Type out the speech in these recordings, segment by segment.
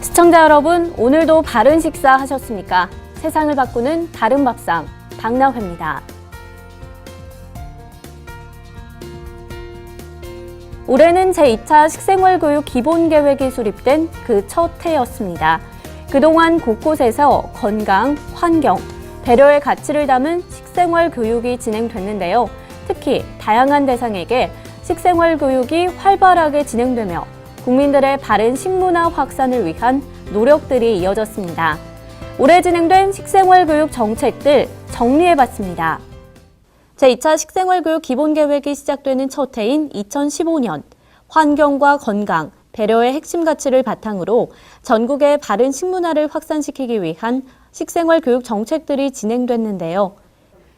시청자 여러분, 오늘도 바른 식사 하셨습니까? 세상을 바꾸는 바른 밥상, 박나회입니다. 올해는 제2차 식생활교육 기본계획이 수립된 그 첫 해였습니다. 그동안 곳곳에서 건강, 환경, 배려의 가치를 담은 식생활교육이 진행됐는데요. 특히 다양한 대상에게 식생활교육이 활발하게 진행되며 국민들의 바른 식문화 확산을 위한 노력들이 이어졌습니다. 올해 진행된 식생활교육 정책들 정리해봤습니다. 제2차 식생활교육 기본계획이 시작되는 첫 해인 2015년, 환경과 건강, 배려의 핵심 가치를 바탕으로 전국의 바른 식문화를 확산시키기 위한 식생활교육 정책들이 진행됐는데요.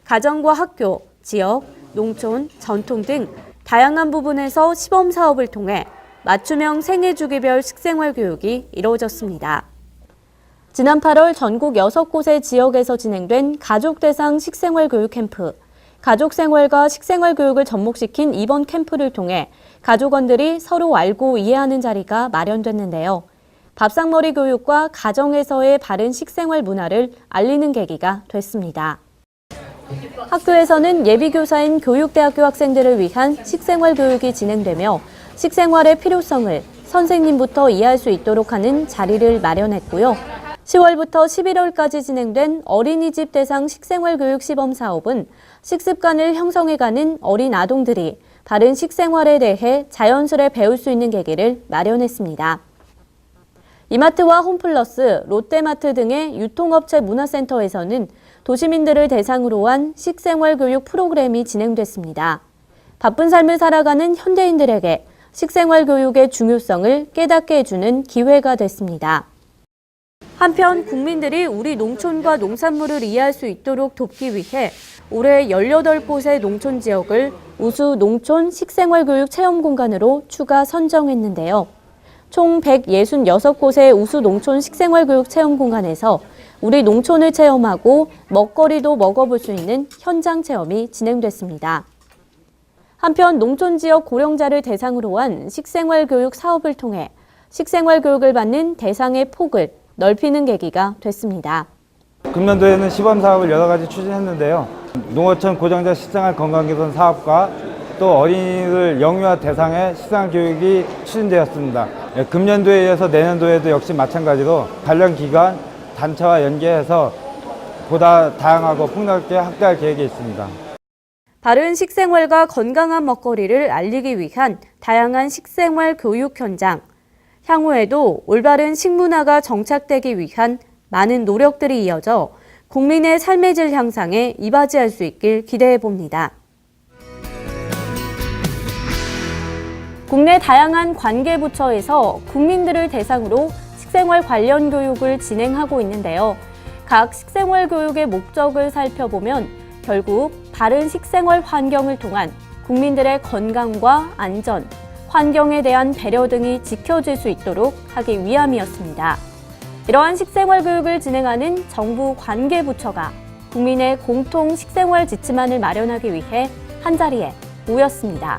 가정과 학교, 지역, 농촌, 전통 등 다양한 부분에서 시범 사업을 통해 맞춤형 생애주기별 식생활교육이 이루어졌습니다. 지난 8월 전국 6곳의 지역에서 진행된 가족 대상 식생활교육 캠프, 가족 생활과 식생활 교육을 접목시킨 이번 캠프를 통해 가족원들이 서로 알고 이해하는 자리가 마련됐는데요. 밥상머리 교육과 가정에서의 바른 식생활 문화를 알리는 계기가 됐습니다. 학교에서는 예비교사인 교육대학교 학생들을 위한 식생활 교육이 진행되며 식생활의 필요성을 선생님부터 이해할 수 있도록 하는 자리를 마련했고요. 10월부터 11월까지 진행된 어린이집 대상 식생활교육 시범사업은 식습관을 형성해가는 어린 아동들이 바른 식생활에 대해 자연스레 배울 수 있는 계기를 마련했습니다. 이마트와 홈플러스, 롯데마트 등의 유통업체 문화센터에서는 도시민들을 대상으로 한 식생활교육 프로그램이 진행됐습니다. 바쁜 삶을 살아가는 현대인들에게 식생활교육의 중요성을 깨닫게 해주는 기회가 됐습니다. 한편 국민들이 우리 농촌과 농산물을 이해할 수 있도록 돕기 위해 올해 18곳의 농촌 지역을 우수 농촌 식생활교육 체험공간으로 추가 선정했는데요. 총 166곳의 우수 농촌 식생활교육 체험공간에서 우리 농촌을 체험하고 먹거리도 먹어볼 수 있는 현장 체험이 진행됐습니다. 한편 농촌 지역 고령자를 대상으로 한 식생활교육 사업을 통해 식생활교육을 받는 대상의 폭을 넓히는 계기가 됐습니다. 금년도에는 시범사업을 여러 가지 추진했는데요. 농어촌 고령자 식생활 건강개선 사업과 또 어린이들 영유아 대상의 식생활 교육이 추진되었습니다. 금년도에 이어서 내년도에도 역시 마찬가지로 관련 기관, 단체와 연계해서 보다 다양하고 폭넓게 확대할 계획이 있습니다. 바른 식생활과 건강한 먹거리를 알리기 위한 다양한 식생활 교육 현장, 향후에도 올바른 식문화가 정착되기 위한 많은 노력들이 이어져 국민의 삶의 질 향상에 이바지할 수 있길 기대해 봅니다. 국내 다양한 관계부처에서 국민들을 대상으로 식생활 관련 교육을 진행하고 있는데요. 각 식생활 교육의 목적을 살펴보면 결국 바른 식생활 환경을 통한 국민들의 건강과 안전, 환경에 대한 배려 등이 지켜질 수 있도록 하기 위함이었습니다. 이러한 식생활 교육을 진행하는 정부 관계부처가 국민의 공통 식생활 지침안을 마련하기 위해 한자리에 모였습니다.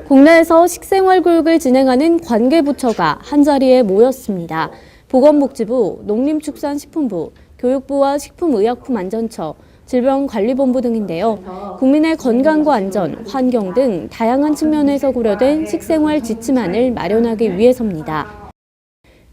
국내에서 식생활 교육을 진행하는 관계부처가 한자리에 모였습니다. 보건복지부, 농림축산식품부, 교육부와 식품의약품안전처, 질병관리본부 등인데요. 국민의 건강과 안전, 환경 등 다양한 측면에서 고려된 식생활 지침안을 마련하기 위해서입니다.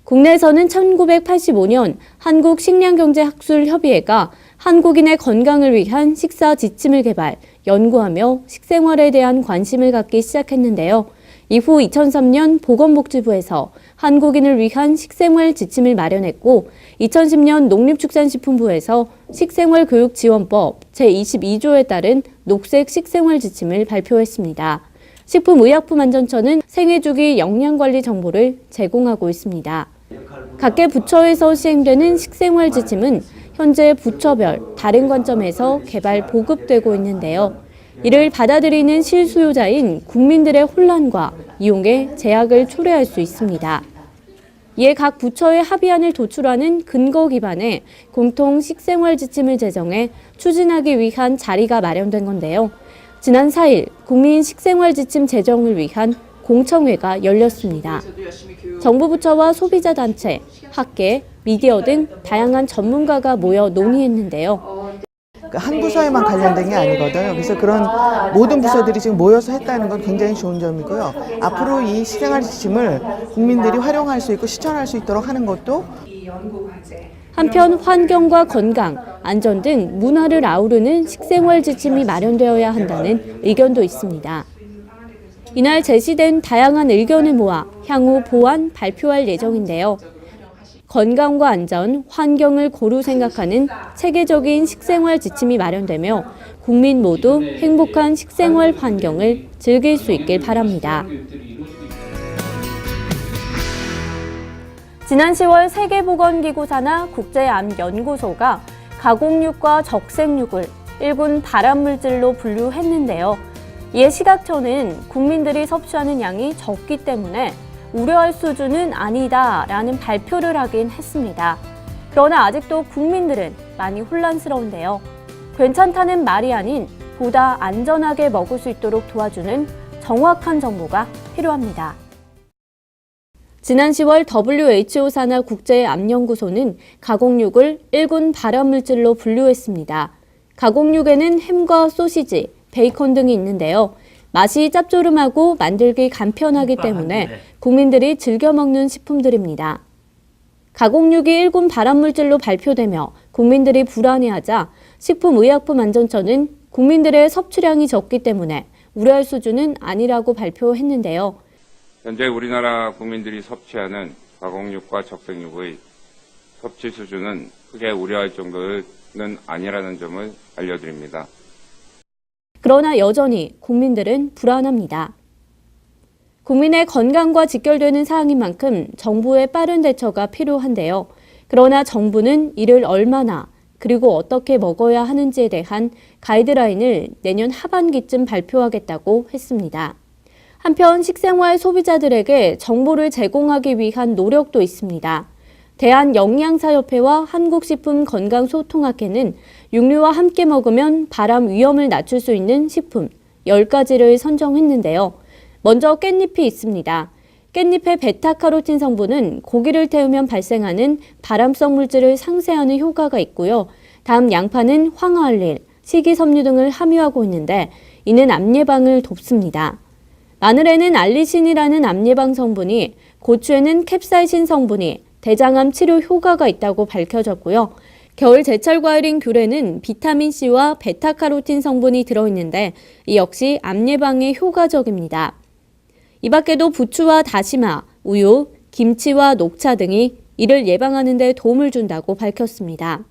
국내에서는 1985년 한국식량경제학술협의회가 한국인의 건강을 위한 식사 지침을 개발, 연구하며 식생활에 대한 관심을 갖기 시작했는데요. 이후 2003년 보건복지부에서 한국인을 위한 식생활 지침을 마련했고 2010년 농림축산식품부에서 식생활교육지원법 제22조에 따른 녹색 식생활 지침을 발표했습니다. 식품의약품안전처는 생애주기 영양관리 정보를 제공하고 있습니다. 각계 부처에서 시행되는 식생활 지침은 현재 부처별 다른 관점에서 개발 보급되고 있는데요. 이를 받아들이는 실수요자인 국민들의 혼란과 이용에 제약을 초래할 수 있습니다. 이에 각 부처의 합의안을 도출하는 근거 기반의 공통 식생활 지침을 제정해 추진하기 위한 자리가 마련된 건데요. 지난 4일 국민 식생활 지침 제정을 위한 공청회가 열렸습니다. 정부 부처와 소비자 단체, 학계, 미디어 등 다양한 전문가가 모여 논의했는데요. 한 부서에만 관련된 게 아니거든요. 그래서 그런 모든 부서들이 지금 모여서 했다는 건 굉장히 좋은 점이고요. 앞으로 이 식생활 지침을 국민들이 활용할 수 있고 실천할 수 있도록 하는 것도 한편 환경과 건강, 안전 등 문화를 아우르는 식생활 지침이 마련되어야 한다는 의견도 있습니다. 이날 제시된 다양한 의견을 모아 향후 보완 발표할 예정인데요. 건강과 안전, 환경을 고루 생각하는 체계적인 식생활 지침이 마련되며 국민 모두 행복한 식생활 환경을 즐길 수 있길 바랍니다. 지난 10월 세계보건기구 산하 국제암연구소가 가공육과 적색육을 1군 발암물질로 분류했는데요. 이에 식약처는 국민들이 섭취하는 양이 적기 때문에 우려할 수준은 아니다라는 발표를 하긴 했습니다. 그러나 아직도 국민들은 많이 혼란스러운데요. 괜찮다는 말이 아닌 보다 안전하게 먹을 수 있도록 도와주는 정확한 정보가 필요합니다. 지난 10월 WHO 산하 국제암연구소는 가공육을 1군 발암물질로 분류했습니다. 가공육에는 햄과 소시지, 베이컨 등이 있는데요. 맛이 짭조름하고 만들기 간편하기 때문에 국민들이 즐겨 먹는 식품들입니다. 가공육이 1군 발암물질로 발표되며 국민들이 불안해하자 식품의약품안전처는 국민들의 섭취량이 적기 때문에 우려할 수준은 아니라고 발표했는데요. 현재 우리나라 국민들이 섭취하는 가공육과 적색육의 섭취 수준은 크게 우려할 정도는 아니라는 점을 알려드립니다. 그러나 여전히 국민들은 불안합니다. 국민의 건강과 직결되는 사항인 만큼 정부의 빠른 대처가 필요한데요. 그러나 정부는 이를 얼마나 그리고 어떻게 먹어야 하는지에 대한 가이드라인을 내년 하반기쯤 발표하겠다고 했습니다. 한편 식생활 소비자들에게 정보를 제공하기 위한 노력도 있습니다. 대한영양사협회와 한국식품건강소통학회는 육류와 함께 먹으면 발암 위험을 낮출 수 있는 식품 10가지를 선정했는데요. 먼저 깻잎이 있습니다. 깻잎의 베타카로틴 성분은 고기를 태우면 발생하는 발암성 물질을 상쇄하는 효과가 있고요. 다음 양파는 황화알릴, 식이섬유 등을 함유하고 있는데 이는 암 예방을 돕습니다. 마늘에는 알리신이라는 암 예방 성분이, 고추에는 캡사이신 성분이 대장암 치료 효과가 있다고 밝혀졌고요. 겨울 제철 과일인 귤에는 비타민C와 베타카로틴 성분이 들어있는데 이 역시 암 예방에 효과적입니다. 이 밖에도 부추와 다시마, 우유, 김치와 녹차 등이 이를 예방하는 데 도움을 준다고 밝혔습니다.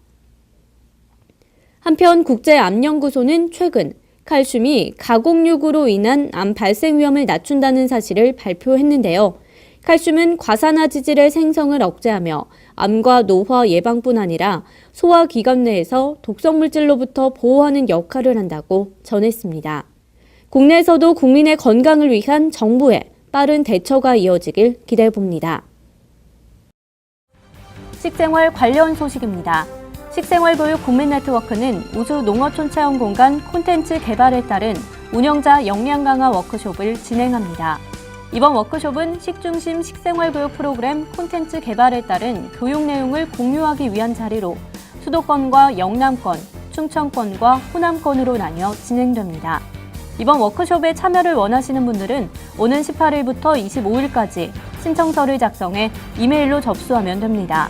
한편 국제암연구소는 최근 칼슘이 가공육으로 인한 암 발생 위험을 낮춘다는 사실을 발표했는데요. 칼슘은 과산화지질의 생성을 억제하며 암과 노화 예방뿐 아니라 소화기관 내에서 독성물질로부터 보호하는 역할을 한다고 전했습니다. 국내에서도 국민의 건강을 위한 정부의 빠른 대처가 이어지길 기대해봅니다. 식생활 관련 소식입니다. 식생활교육 국민네트워크는 우수농어촌체험공간 콘텐츠 개발에 따른 운영자 역량 강화 워크숍을 진행합니다. 이번 워크숍은 식중심 식생활교육 프로그램 콘텐츠 개발에 따른 교육 내용을 공유하기 위한 자리로 수도권과 영남권, 충청권과 호남권으로 나뉘어 진행됩니다. 이번 워크숍에 참여를 원하시는 분들은 오는 18일부터 25일까지 신청서를 작성해 이메일로 접수하면 됩니다.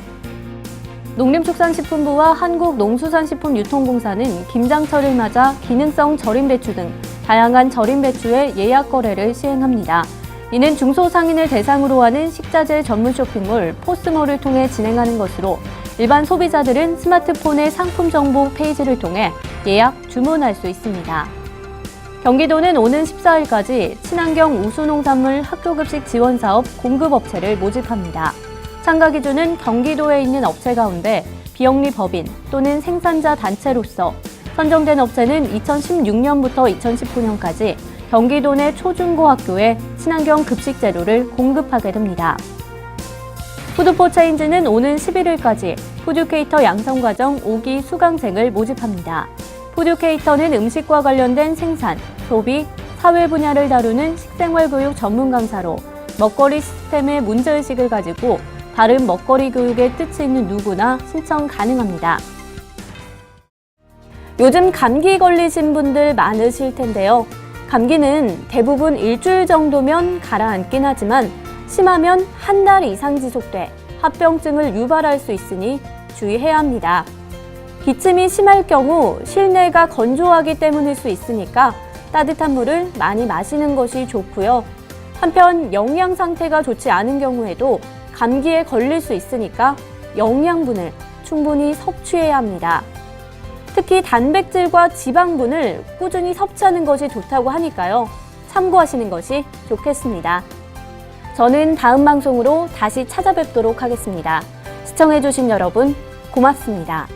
농림축산식품부와 한국농수산식품유통공사는 김장철을 맞아 기능성 절임배추 등 다양한 절임배추의 예약 거래를 시행합니다. 이는 중소상인을 대상으로 하는 식자재 전문 쇼핑몰 포스몰을 통해 진행하는 것으로 일반 소비자들은 스마트폰의 상품 정보 페이지를 통해 예약, 주문할 수 있습니다. 경기도는 오는 14일까지 친환경 우수농산물 학교급식 지원사업 공급업체를 모집합니다. 참가 기준은 경기도에 있는 업체 가운데 비영리 법인 또는 생산자 단체로서 선정된 업체는 2016년부터 2019년까지 경기도 내 초중고학교에 친환경 급식 재료를 공급하게 됩니다. 푸드포체인지는 오는 11일까지 푸드케이터 양성과정 5기 수강생을 모집합니다. 푸드케이터는 음식과 관련된 생산, 소비, 사회 분야를 다루는 식생활교육 전문 강사로 먹거리 시스템의 문제의식을 가지고 바른 먹거리 교육의 뜻이 있는 누구나 신청 가능합니다. 요즘 감기 걸리신 분들 많으실 텐데요. 감기는 대부분 일주일 정도면 가라앉긴 하지만 심하면 한 달 이상 지속돼 합병증을 유발할 수 있으니 주의해야 합니다. 기침이 심할 경우 실내가 건조하기 때문일 수 있으니까 따뜻한 물을 많이 마시는 것이 좋고요. 한편 영양 상태가 좋지 않은 경우에도 감기에 걸릴 수 있으니까 영양분을 충분히 섭취해야 합니다. 특히 단백질과 지방분을 꾸준히 섭취하는 것이 좋다고 하니까요. 참고하시는 것이 좋겠습니다. 저는 다음 방송으로 다시 찾아뵙도록 하겠습니다. 시청해주신 여러분 고맙습니다.